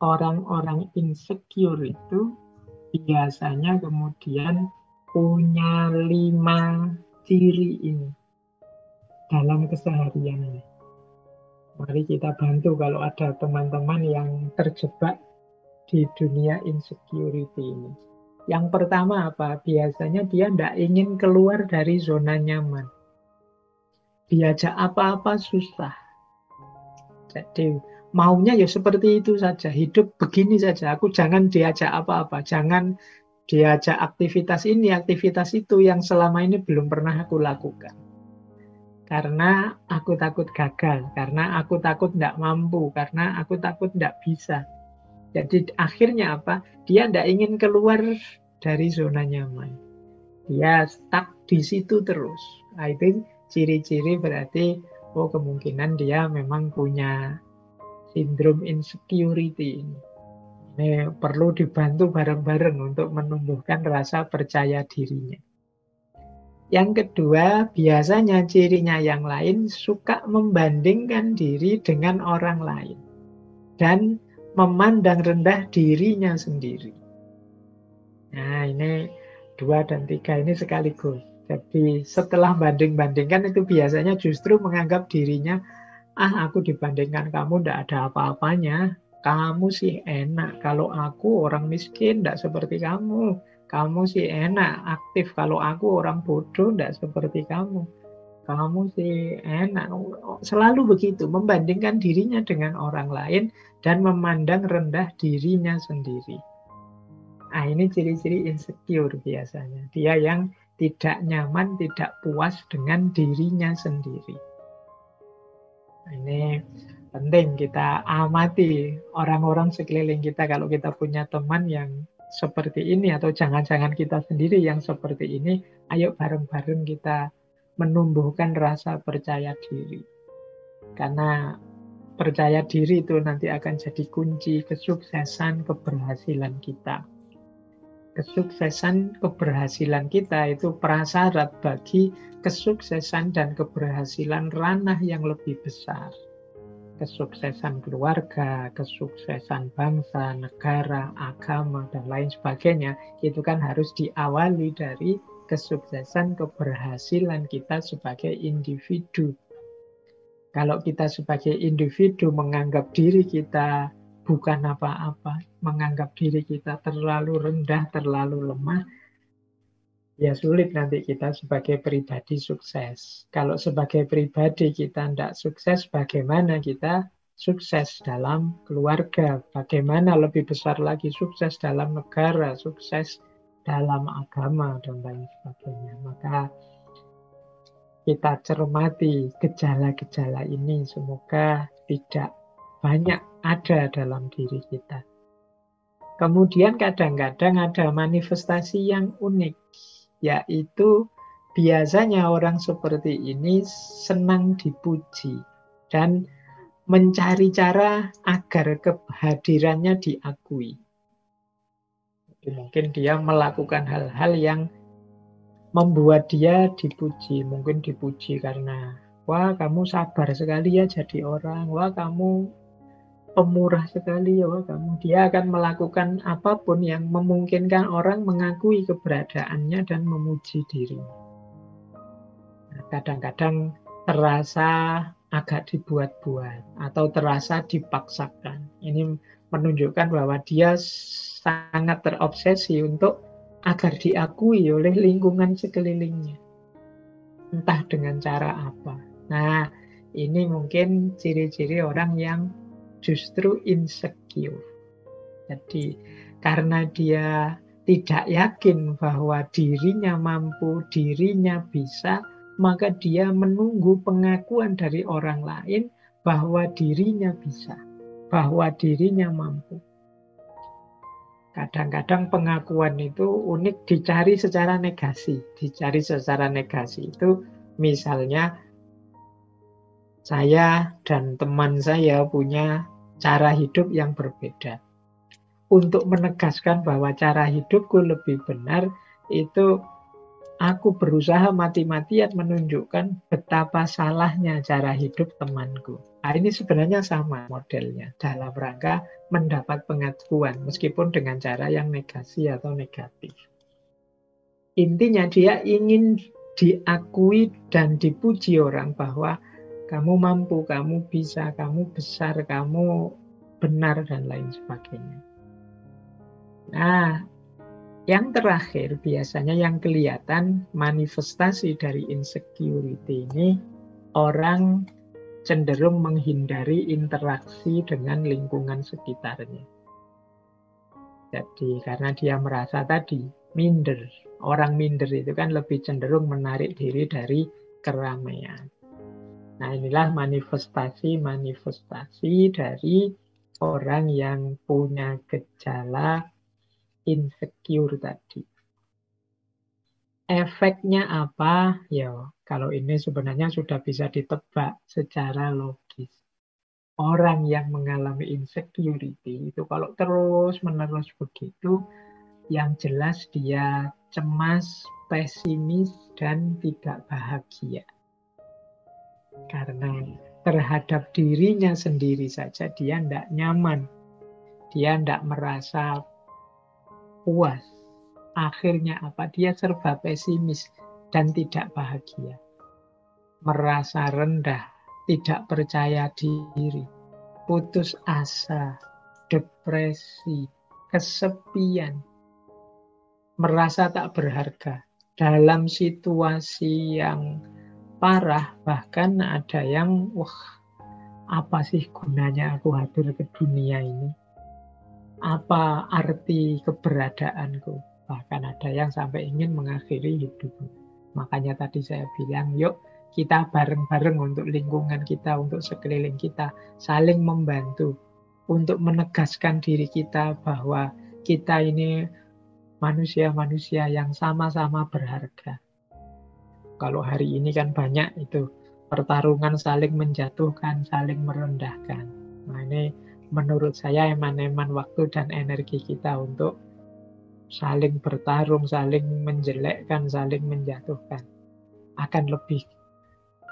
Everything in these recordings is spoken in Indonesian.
orang-orang insecure itu biasanya kemudian punya 5 ciri ini dalam kesehariannya. Mari kita bantu kalau ada teman-teman yang terjebak di dunia insecurity ini. Yang pertama apa? Biasanya dia tidak ingin keluar dari zona nyaman. Diajak apa-apa susah. Jadi maunya ya seperti itu saja. Hidup begini saja. Aku jangan diajak apa-apa. Jangan diajak aktivitas ini, aktivitas itu yang selama ini belum pernah aku lakukan. Karena aku takut gagal. Karena aku takut tidak mampu. Karena aku takut tidak bisa. Jadi akhirnya apa? Dia tidak ingin keluar dari zona nyaman. Dia stuck di situ terus. Nah, itu ciri-ciri berarti kemungkinan dia memang punya sindrom insecurity ini. Ini perlu dibantu bareng-bareng untuk menumbuhkan rasa percaya dirinya. Yang kedua, biasanya cirinya yang lain suka membandingkan diri dengan orang lain. Dan memandang rendah dirinya sendiri. Nah, ini 2 dan 3 ini sekaligus. Jadi setelah banding-bandingkan itu biasanya justru menganggap dirinya, aku dibandingkan kamu tidak ada apa-apanya. Kamu sih enak, kalau aku orang miskin tidak seperti kamu. Kamu sih enak, aktif, kalau aku orang bodoh tidak seperti kamu. Kamu sih enak. Selalu begitu, membandingkan dirinya dengan orang lain dan memandang rendah dirinya sendiri. Nah, ini ciri-ciri insecure biasanya. Dia yang tidak nyaman, tidak puas dengan dirinya sendiri. Nah, ini penting kita amati orang-orang sekeliling kita. Kalau kita punya teman yang seperti ini, atau jangan-jangan kita sendiri yang seperti ini, ayo bareng-bareng kita menumbuhkan rasa percaya diri. Karena percaya diri itu nanti akan jadi kunci kesuksesan, keberhasilan kita. Kesuksesan, keberhasilan kita itu prasyarat bagi kesuksesan dan keberhasilan ranah yang lebih besar. Kesuksesan keluarga, kesuksesan bangsa, negara, agama, dan lain sebagainya, itu kan harus diawali dari kesuksesan, keberhasilan kita sebagai individu. Kalau kita sebagai individu menganggap diri kita bukan apa-apa, menganggap diri kita terlalu rendah, terlalu lemah, ya sulit nanti kita sebagai pribadi sukses. Kalau sebagai pribadi kita tidak sukses, bagaimana kita sukses dalam keluarga? Bagaimana lebih besar lagi sukses dalam negara, sukses dalam agama, dan lain sebagainya. Maka kita cermati gejala-gejala ini, semoga tidak banyak ada dalam diri kita. Kemudian kadang-kadang ada manifestasi yang unik, yaitu biasanya orang seperti ini senang dipuji dan mencari cara agar kehadirannya diakui. Jadi mungkin dia melakukan hal-hal yang membuat dia dipuji. Mungkin dipuji karena, wah kamu sabar sekali ya jadi orang, wah kamu pemurah sekali ya, wah kamu. Dia akan melakukan apapun yang memungkinkan orang mengakui keberadaannya dan memuji dirinya. Nah, kadang-kadang terasa agak dibuat-buat atau terasa dipaksakan. Ini menunjukkan bahwa dia sangat terobsesi untuk agar diakui oleh lingkungan sekelilingnya. Entah dengan cara apa. Nah, ini mungkin ciri-ciri orang yang justru insecure. Jadi, karena dia tidak yakin bahwa dirinya mampu, dirinya bisa, maka dia menunggu pengakuan dari orang lain bahwa dirinya bisa, bahwa dirinya mampu. Kadang-kadang pengakuan itu unik dicari secara negasi. Dicari secara negasi itu misalnya saya dan teman saya punya cara hidup yang berbeda. Untuk menegaskan bahwa cara hidupku lebih benar, itu Aku berusaha mati-matian menunjukkan betapa salahnya cara hidup temanku. Nah, ini sebenarnya sama modelnya dalam rangka mendapat pengakuan meskipun dengan cara yang negasi atau negatif. Intinya dia ingin diakui dan dipuji orang bahwa kamu mampu, kamu bisa, kamu besar, kamu benar, dan lain sebagainya. Nah, yang terakhir biasanya yang kelihatan manifestasi dari insecurity ini, orang cenderung menghindari interaksi dengan lingkungan sekitarnya. Jadi karena dia merasa tadi minder. Orang minder itu kan lebih cenderung menarik diri dari keramaian. Nah, inilah manifestasi dari orang yang punya gejala insecure tadi. Efeknya apa? Ya, kalau ini sebenarnya sudah bisa ditebak secara logis. Orang yang mengalami insecurity itu kalau terus-menerus begitu, yang jelas dia cemas, pesimis, dan tidak bahagia. Karena terhadap dirinya sendiri saja dia tidak nyaman. Dia tidak merasa puas. Akhirnya apa? Dia serba pesimis dan tidak bahagia. Merasa rendah, tidak percaya diri, putus asa, depresi, kesepian, merasa tak berharga. Dalam situasi yang parah, bahkan ada yang, wah, apa sih gunanya aku hadir ke dunia ini? Apa arti keberadaanku? Bahkan ada yang sampai ingin mengakhiri hidupnya. Makanya tadi saya bilang, yuk kita bareng-bareng untuk lingkungan kita, untuk sekeliling kita, saling membantu untuk menegaskan diri kita bahwa kita ini manusia-manusia yang sama-sama berharga. Kalau hari ini kan banyak itu pertarungan saling menjatuhkan, saling merendahkan. Nah, ini menurut saya eman-eman waktu dan energi kita untuk saling bertarung, saling menjelekkan, saling menjatuhkan. Akan lebih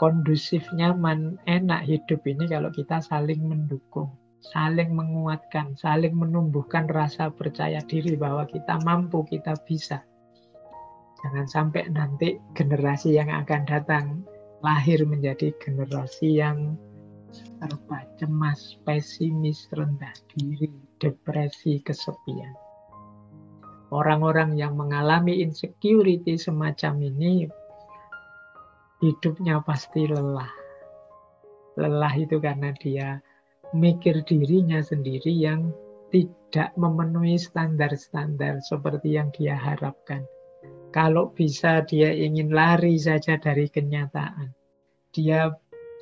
kondusif, nyaman, enak hidup ini kalau kita saling mendukung, saling menguatkan, saling menumbuhkan rasa percaya diri bahwa kita mampu, kita bisa. Jangan sampai nanti generasi yang akan datang lahir menjadi generasi yang serba cemas, pesimis, rendah diri, depresi, kesepian. Orang-orang yang mengalami insecurity semacam ini hidupnya pasti lelah. Lelah itu karena dia mikir dirinya sendiri yang tidak memenuhi standar-standar seperti yang dia harapkan. Kalau bisa dia ingin lari saja dari kenyataan. Dia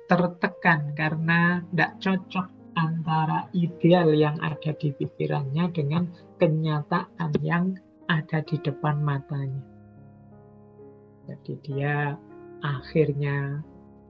tertekan karena tidak cocok antara ideal yang ada di pikirannya dengan kenyataan yang ada di depan matanya. Jadi dia akhirnya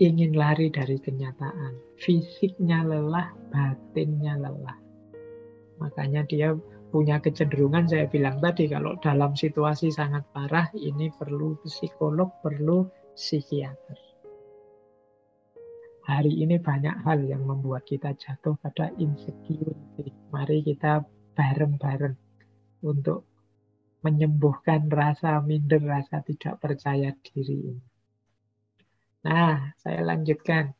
ingin lari dari kenyataan. Fisiknya lelah, batinnya lelah. Makanya dia punya kecenderungan, saya bilang tadi, kalau dalam situasi sangat parah, ini perlu psikolog, perlu psikiater. Hari ini banyak hal yang membuat kita jatuh pada insecurity. Mari kita bareng-bareng untuk menyembuhkan rasa minder, rasa tidak percaya diri ini. Nah, saya lanjutkan.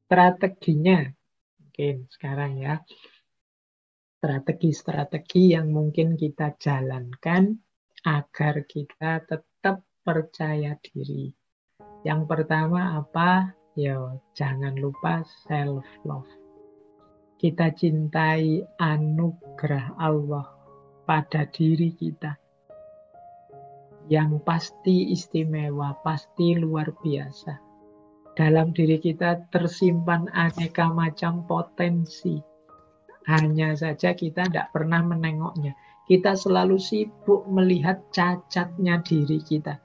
Strateginya, mungkin sekarang ya. Strategi-strategi yang mungkin kita jalankan agar kita tetap percaya diri. Yang pertama apa? Ya, jangan lupa self-love. Kita cintai anugerah Allah pada diri kita. Yang pasti istimewa, pasti luar biasa. Dalam diri kita tersimpan aneka macam potensi. Hanya saja kita tidak pernah menengoknya. Kita selalu sibuk melihat cacatnya diri kita.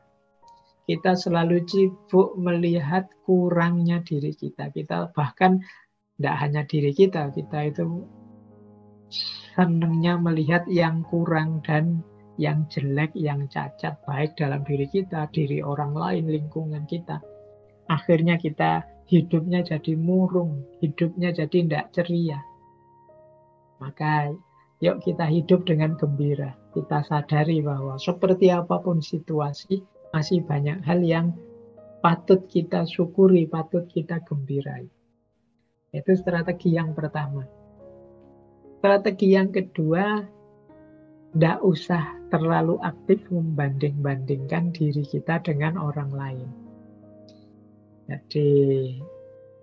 Kita selalu sibuk melihat kurangnya diri kita. Kita bahkan tidak hanya diri kita itu senangnya melihat yang kurang dan yang jelek, yang cacat, baik dalam diri kita, diri orang lain, lingkungan kita. Akhirnya kita hidupnya jadi murung, hidupnya jadi tidak ceria. Maka yuk kita hidup dengan gembira. Kita sadari bahwa seperti apapun situasi, masih banyak hal yang patut kita syukuri, patut kita gembirai. Itu strategi yang pertama. Strategi yang kedua, tidak usah terlalu aktif membanding-bandingkan diri kita dengan orang lain. Jadi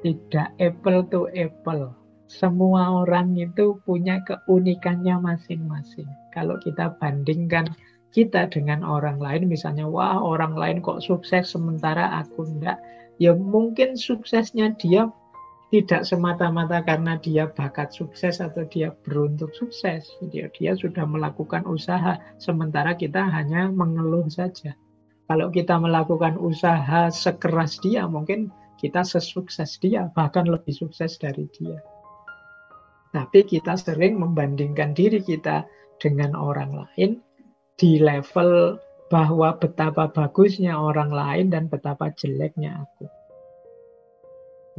tidak apple to apple. Semua orang itu punya keunikannya masing-masing. Kalau kita bandingkan kita dengan orang lain, misalnya, wah orang lain kok sukses sementara aku enggak. Ya mungkin suksesnya dia tidak semata-mata karena dia bakat sukses atau dia beruntung sukses. Dia sudah melakukan usaha, sementara kita hanya mengeluh saja. Kalau kita melakukan usaha sekeras dia, mungkin kita sesukses dia, bahkan lebih sukses dari dia. Tapi kita sering membandingkan diri kita dengan orang lain di level bahwa betapa bagusnya orang lain dan betapa jeleknya aku.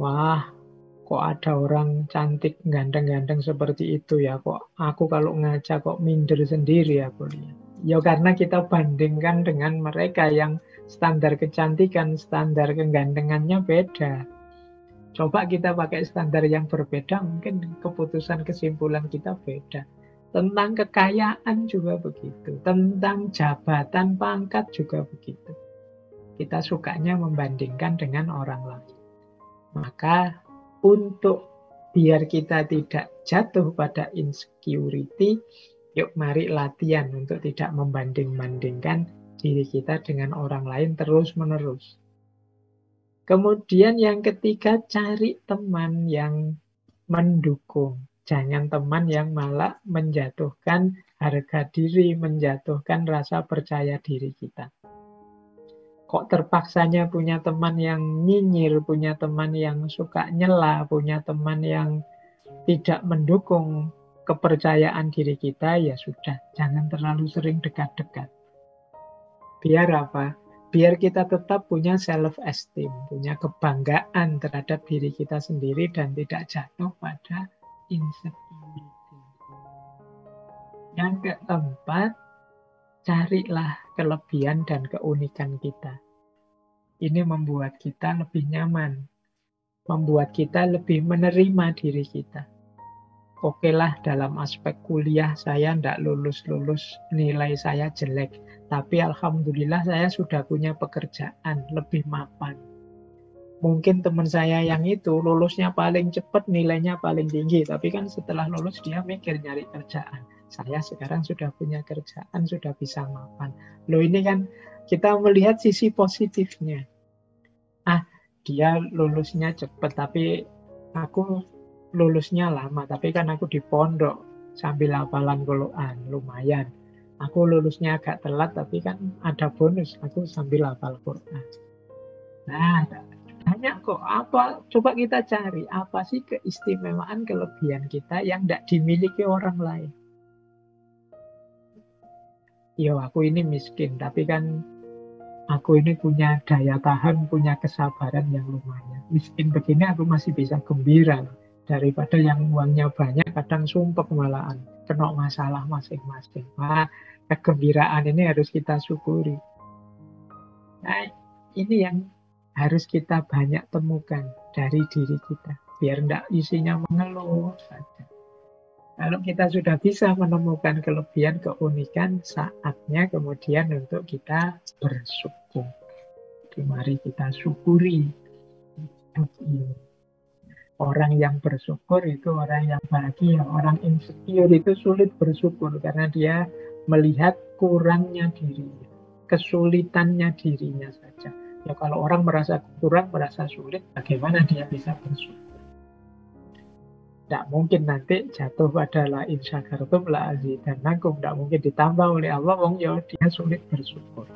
Wah, kok ada orang cantik ganteng-ganteng seperti itu ya, kok aku kalau ngaca kok minder sendiri aku lihat. Ya karena kita bandingkan dengan mereka yang standar kecantikan, standar kegantengannya beda. Coba kita pakai standar yang berbeda, mungkin keputusan kesimpulan kita beda. Tentang kekayaan juga begitu, tentang jabatan pangkat juga begitu. Kita sukanya membandingkan dengan orang lain. Maka untuk biar kita tidak jatuh pada insecurity, yuk mari latihan untuk tidak membanding-bandingkan diri kita dengan orang lain terus-menerus. Kemudian yang ketiga, cari teman yang mendukung. Jangan teman yang malah menjatuhkan harga diri, menjatuhkan rasa percaya diri kita. Kok terpaksanya punya teman yang nyinyir, punya teman yang suka nyela, punya teman yang tidak mendukung kepercayaan diri kita, ya sudah, jangan terlalu sering dekat-dekat. Biar apa? Biar kita tetap punya self-esteem, punya kebanggaan terhadap diri kita sendiri dan tidak jatuh pada insecurity. Yang keempat, carilah kelebihan dan keunikan kita. Ini membuat kita lebih nyaman, membuat kita lebih menerima diri kita. Oke lah, dalam aspek kuliah saya tidak lulus-lulus, nilai saya jelek. Tapi alhamdulillah saya sudah punya pekerjaan, lebih mapan. Mungkin teman saya yang itu lulusnya paling cepat, nilainya paling tinggi. Tapi kan setelah lulus dia mikir nyari kerjaan. Saya sekarang sudah punya kerjaan, sudah bisa mapan. Loh ini kan kita melihat sisi positifnya. Dia lulusnya cepat, tapi aku lulusnya lama. Tapi kan aku di pondok sambil hafalan Quran, lumayan. Aku lulusnya agak telat, tapi kan ada bonus. Aku sambil hafal Quran. Nah, banyak kok. Coba kita cari. Apa sih keistimewaan, kelebihan kita yang tidak dimiliki orang lain? Yo, aku ini miskin, tapi kan aku ini punya daya tahan, punya kesabaran yang lumayan. Miskin begini aku masih bisa gembira. Daripada yang uangnya banyak, kadang sumpek malahan. Kena masalah masing-masing. Nah, kegembiraan ini harus kita syukuri. Nah, ini yang harus kita banyak temukan dari diri kita. Biar tidak isinya mengeluh saja. Kalau kita sudah bisa menemukan kelebihan, keunikan, saatnya kemudian untuk kita bersyukur. Jadi mari kita syukuri hidup ini. Orang yang bersyukur itu orang yang bahagia. Orang insecure itu sulit bersyukur karena dia melihat kurangnya dirinya, kesulitannya dirinya saja. Ya kalau orang merasa kurang, merasa sulit, bagaimana dia bisa bersyukur? Tidak mungkin nanti jatuh pada la in syakartum la azidannakum. Tidak mungkin ditambah oleh Allah, wong ya dia sulit bersyukur.